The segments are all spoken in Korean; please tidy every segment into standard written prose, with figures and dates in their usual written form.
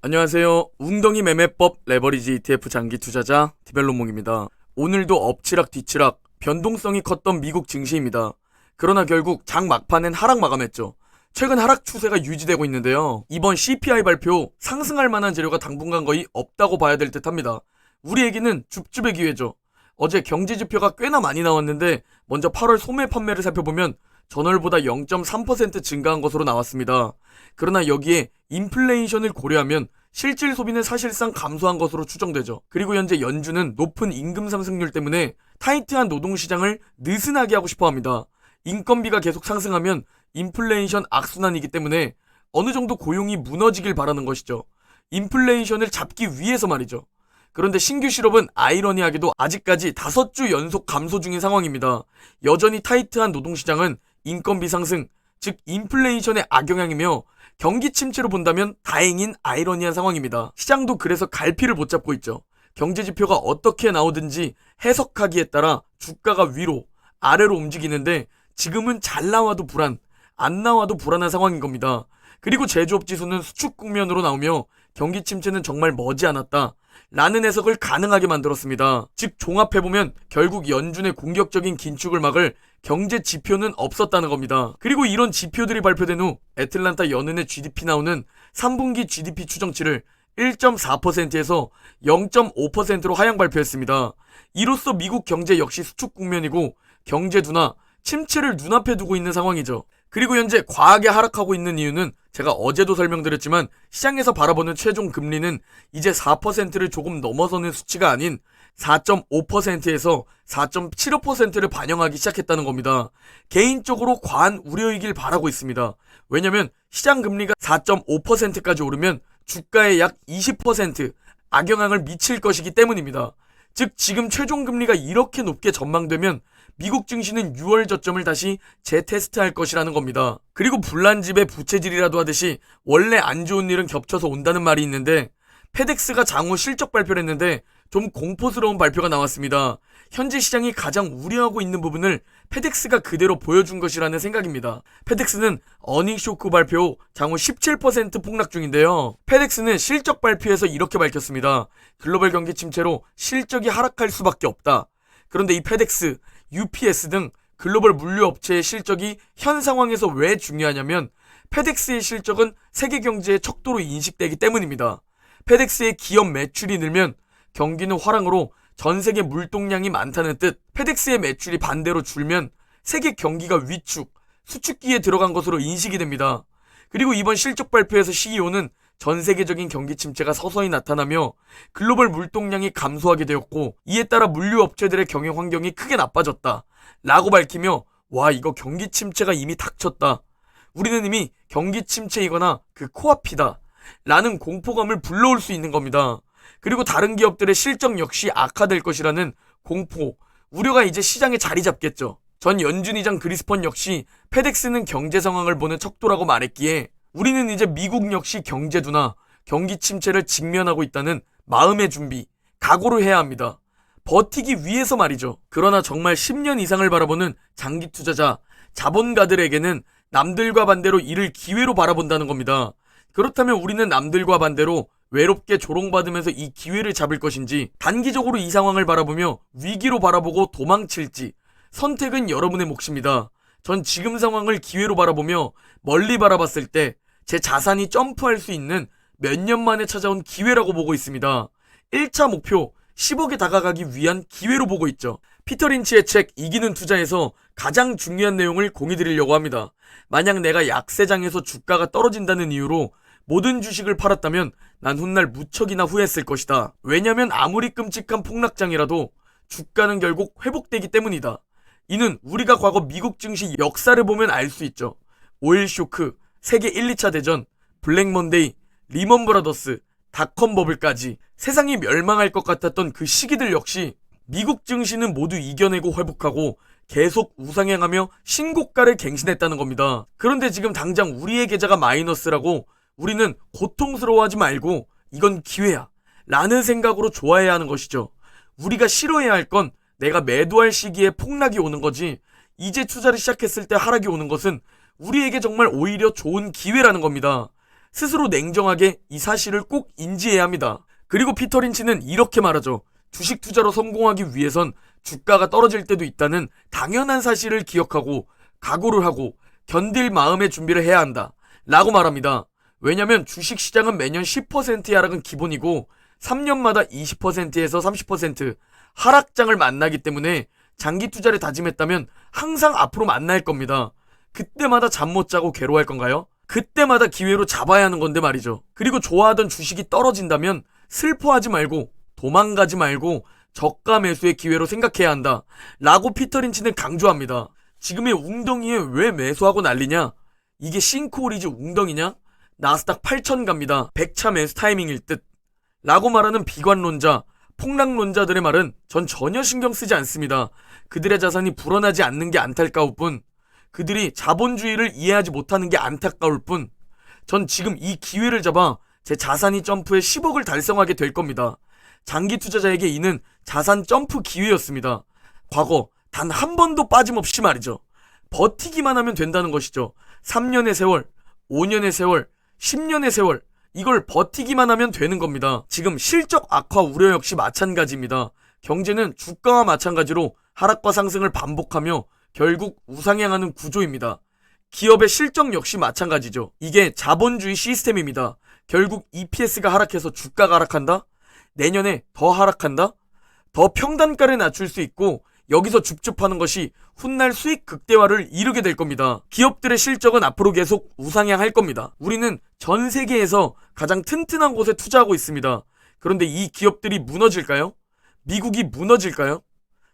안녕하세요. 웅덩이 매매법 레버리지 ETF 장기 투자자 디벨로몽입니다. 오늘도 엎치락 뒤치락 변동성이 컸던 미국 증시입니다. 그러나 결국 장 막판엔 하락 마감했죠. 최근 하락 추세가 유지되고 있는데요. 이번 CPI 발표 상승할 만한 재료가 당분간 거의 없다고 봐야 될 듯합니다. 우리에게는 줍줍의 기회죠. 어제 경제지표가 꽤나 많이 나왔는데 먼저 8월 소매 판매를 살펴보면 전월보다 0.3% 증가한 것으로 나왔습니다. 그러나 여기에 인플레이션을 고려하면 실질 소비는 사실상 감소한 것으로 추정되죠. 그리고 현재 연준은 높은 임금 상승률 때문에 타이트한 노동시장을 느슨하게 하고 싶어합니다. 인건비가 계속 상승하면 인플레이션 악순환이기 때문에 어느 정도 고용이 무너지길 바라는 것이죠. 인플레이션을 잡기 위해서 말이죠. 그런데 신규 실업은 아이러니하게도 아직까지 5주 연속 감소 중인 상황입니다. 여전히 타이트한 노동시장은 인건비 상승, 즉 인플레이션의 악영향이며 경기 침체로 본다면 다행인 아이러니한 상황입니다. 시장도 그래서 갈피를 못 잡고 있죠. 경제지표가 어떻게 나오든지 해석하기에 따라 주가가 위로, 아래로 움직이는데 지금은 잘 나와도 불안, 안 나와도 불안한 상황인 겁니다. 그리고 제조업 지수는 수축 국면으로 나오며 경기 침체는 정말 머지않았다 라는 해석을 가능하게 만들었습니다. 즉 종합해보면 결국 연준의 공격적인 긴축을 막을 경제 지표는 없었다는 겁니다. 그리고 이런 지표들이 발표된 후 애틀란타 연은의 GDP 나오는 3분기 GDP 추정치를 1.4%에서 0.5%로 하향 발표했습니다. 이로써 미국 경제 역시 수축 국면이고 경제 둔화, 침체를 눈앞에 두고 있는 상황이죠. 그리고 현재 과하게 하락하고 있는 이유는 제가 어제도 설명드렸지만 시장에서 바라보는 최종 금리는 이제 4%를 조금 넘어서는 수치가 아닌 4.5%에서 4.75%를 반영하기 시작했다는 겁니다. 개인적으로 과한 우려이길 바라고 있습니다. 왜냐면 시장 금리가 4.5%까지 오르면 주가에 약 20% 악영향을 미칠 것이기 때문입니다. 즉 지금 최종 금리가 이렇게 높게 전망되면 미국 증시는 6월 저점을 다시 재테스트할 것이라는 겁니다. 그리고 불난 집에 부채질이라도 하듯이 원래 안 좋은 일은 겹쳐서 온다는 말이 있는데 페덱스가 장후 실적 발표를 했는데 좀 공포스러운 발표가 나왔습니다. 현재 시장이 가장 우려하고 있는 부분을 페덱스가 그대로 보여준 것이라는 생각입니다. 페덱스는 어닝 쇼크 발표 후 장후 17% 폭락 중인데요. 페덱스는 실적 발표에서 이렇게 밝혔습니다. 글로벌 경기 침체로 실적이 하락할 수밖에 없다. 그런데 이 페덱스, UPS 등 글로벌 물류업체의 실적이 현 상황에서 왜 중요하냐면 페덱스의 실적은 세계 경제의 척도로 인식되기 때문입니다. 페덱스의 기업 매출이 늘면 경기는 화랑으로 전 세계 물동량이 많다는 뜻, 페덱스의 매출이 반대로 줄면 세계 경기가 위축, 수축기에 들어간 것으로 인식이 됩니다. 그리고 이번 실적 발표에서 CEO는 전 세계적인 경기 침체가 서서히 나타나며 글로벌 물동량이 감소하게 되었고 이에 따라 물류업체들의 경영 환경이 크게 나빠졌다 라고 밝히며 와 이거 경기 침체가 이미 닥쳤다. 우리는 이미 경기 침체이거나 그 코앞이다 라는 공포감을 불러올 수 있는 겁니다. 그리고 다른 기업들의 실적 역시 악화될 것이라는 공포, 우려가 이제 시장에 자리 잡겠죠. 전 연준의장 그리스펀 역시 페덱스는 경제 상황을 보는 척도라고 말했기에 우리는 이제 미국 역시 경제 둔화, 경기 침체를 직면하고 있다는 마음의 준비, 각오를 해야 합니다. 버티기 위해서 말이죠. 그러나 정말 10년 이상을 바라보는 장기 투자자, 자본가들에게는 남들과 반대로 이를 기회로 바라본다는 겁니다. 그렇다면 우리는 남들과 반대로 외롭게 조롱받으면서 이 기회를 잡을 것인지 단기적으로 이 상황을 바라보며 위기로 바라보고 도망칠지 선택은 여러분의 몫입니다. 전 지금 상황을 기회로 바라보며 멀리 바라봤을 때 제 자산이 점프할 수 있는 몇 년 만에 찾아온 기회라고 보고 있습니다. 1차 목표 10억에 다가가기 위한 기회로 보고 있죠. 피터 린치의 책 이기는 투자에서 가장 중요한 내용을 공유드리려고 합니다. 만약 내가 약세장에서 주가가 떨어진다는 이유로 모든 주식을 팔았다면 난 훗날 무척이나 후회했을 것이다. 왜냐면 아무리 끔찍한 폭락장이라도 주가는 결국 회복되기 때문이다. 이는 우리가 과거 미국 증시 역사를 보면 알 수 있죠. 오일 쇼크, 세계 1, 2차 대전, 블랙 먼데이, 리먼 브라더스, 닷컴 버블까지 세상이 멸망할 것 같았던 그 시기들 역시 미국 증시는 모두 이겨내고 회복하고 계속 우상향하며 신고가를 갱신했다는 겁니다. 그런데 지금 당장 우리의 계좌가 마이너스라고 우리는 고통스러워하지 말고 이건 기회야 라는 생각으로 좋아해야 하는 것이죠. 우리가 싫어해야 할 건 내가 매도할 시기에 폭락이 오는 거지 이제 투자를 시작했을 때 하락이 오는 것은 우리에게 정말 오히려 좋은 기회라는 겁니다. 스스로 냉정하게 이 사실을 꼭 인지해야 합니다. 그리고 피터 린치는 이렇게 말하죠. 주식 투자로 성공하기 위해선 주가가 떨어질 때도 있다는 당연한 사실을 기억하고 각오를 하고 견딜 마음의 준비를 해야 한다 라고 말합니다. 왜냐면 주식시장은 매년 10%의 하락은 기본이고 3년마다 20%에서 30% 하락장을 만나기 때문에 장기 투자를 다짐했다면 항상 앞으로 만날 겁니다. 그때마다 잠 못 자고 괴로워할 건가요? 그때마다 기회로 잡아야 하는 건데 말이죠. 그리고 좋아하던 주식이 떨어진다면 슬퍼하지 말고 도망가지 말고 저가 매수의 기회로 생각해야 한다 라고 피터 린치는 강조합니다. 지금의 웅덩이에 왜 매수하고 난리냐? 이게 싱크홀이지 웅덩이냐? 나스닥 8,000 갑니다. 100차 매수 타이밍일 듯 라고 말하는 비관론자, 폭락론자들의 말은 전 전혀 신경 쓰지 않습니다. 그들의 자산이 불어나지 않는 게 안타까울 뿐, 그들이 자본주의를 이해하지 못하는 게 안타까울 뿐, 전 지금 이 기회를 잡아 제 자산이 점프해 10억을 달성하게 될 겁니다. 장기 투자자에게 이는 자산 점프 기회였습니다. 과거 단 한 번도 빠짐없이 말이죠. 버티기만 하면 된다는 것이죠. 3년의 세월, 5년의 세월, 10년의 세월, 이걸 버티기만 하면 되는 겁니다. 지금 실적 악화 우려 역시 마찬가지입니다. 경제는 주가와 마찬가지로 하락과 상승을 반복하며 결국 우상향하는 구조입니다. 기업의 실적 역시 마찬가지죠. 이게 자본주의 시스템입니다. 결국 EPS가 하락해서 주가가 하락한다? 내년에 더 하락한다? 더 평단가를 낮출 수 있고 여기서 줍줍하는 것이 훗날 수익 극대화를 이루게 될 겁니다. 기업들의 실적은 앞으로 계속 우상향할 겁니다. 우리는 전 세계에서 가장 튼튼한 곳에 투자하고 있습니다. 그런데 이 기업들이 무너질까요? 미국이 무너질까요?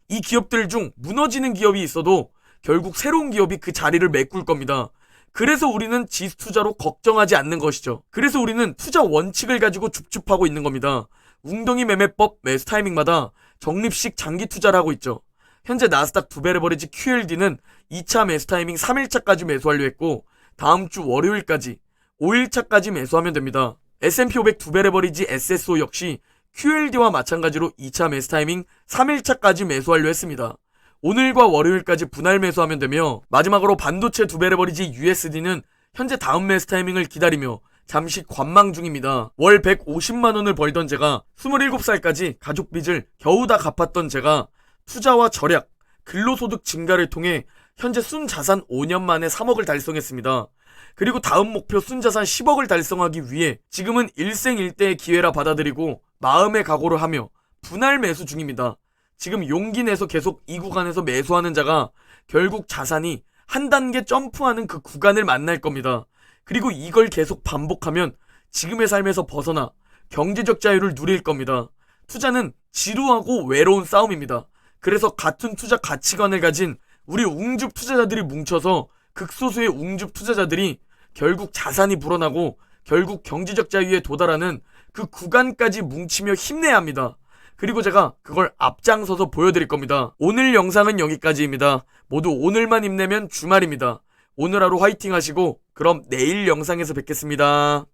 이 기업들 중 무너지는 기업이 있어도 결국 새로운 기업이 그 자리를 메꿀 겁니다. 그래서 우리는 지수 투자로 걱정하지 않는 것이죠. 그래서 우리는 투자 원칙을 가지고 줍줍하고 있는 겁니다. 웅덩이 매매법 매수 타이밍마다 적립식 장기 투자를 하고 있죠. 현재 나스닥 두배 레버리지 QLD는 2차 매수 타이밍 3일차까지 매수하려 했고 다음 주 월요일까지 5일차까지 매수하면 됩니다. S&P 500 두배 레버리지 SSO 역시 QLD와 마찬가지로 2차 매수 타이밍 3일차까지 매수하려 했습니다. 오늘과 월요일까지 분할 매수하면 되며 마지막으로 반도체 두배 레버리지 USD는 현재 다음 매수 타이밍을 기다리며 잠시 관망 중입니다. 월 150만원을 벌던 제가 27살까지 가족 빚을 겨우 다 갚았던 제가 투자와 절약, 근로소득 증가를 통해 현재 순자산 5년 만에 3억을 달성했습니다. 그리고 다음 목표 순자산 10억을 달성하기 위해 지금은 일생일대의 기회라 받아들이고 마음의 각오를 하며 분할 매수 중입니다. 지금 용기 내서 계속 이 구간에서 매수하는 자가 결국 자산이 한 단계 점프하는 그 구간을 만날 겁니다. 그리고 이걸 계속 반복하면 지금의 삶에서 벗어나 경제적 자유를 누릴 겁니다. 투자는 지루하고 외로운 싸움입니다. 그래서 같은 투자 가치관을 가진 우리 웅줍 투자자들이 뭉쳐서 극소수의 웅줍 투자자들이 결국 자산이 불어나고 결국 경제적 자유에 도달하는 그 구간까지 뭉치며 힘내야 합니다. 그리고 제가 그걸 앞장서서 보여드릴 겁니다. 오늘 영상은 여기까지입니다. 모두 오늘만 힘내면 주말입니다. 오늘 하루 화이팅 하시고 그럼 내일 영상에서 뵙겠습니다.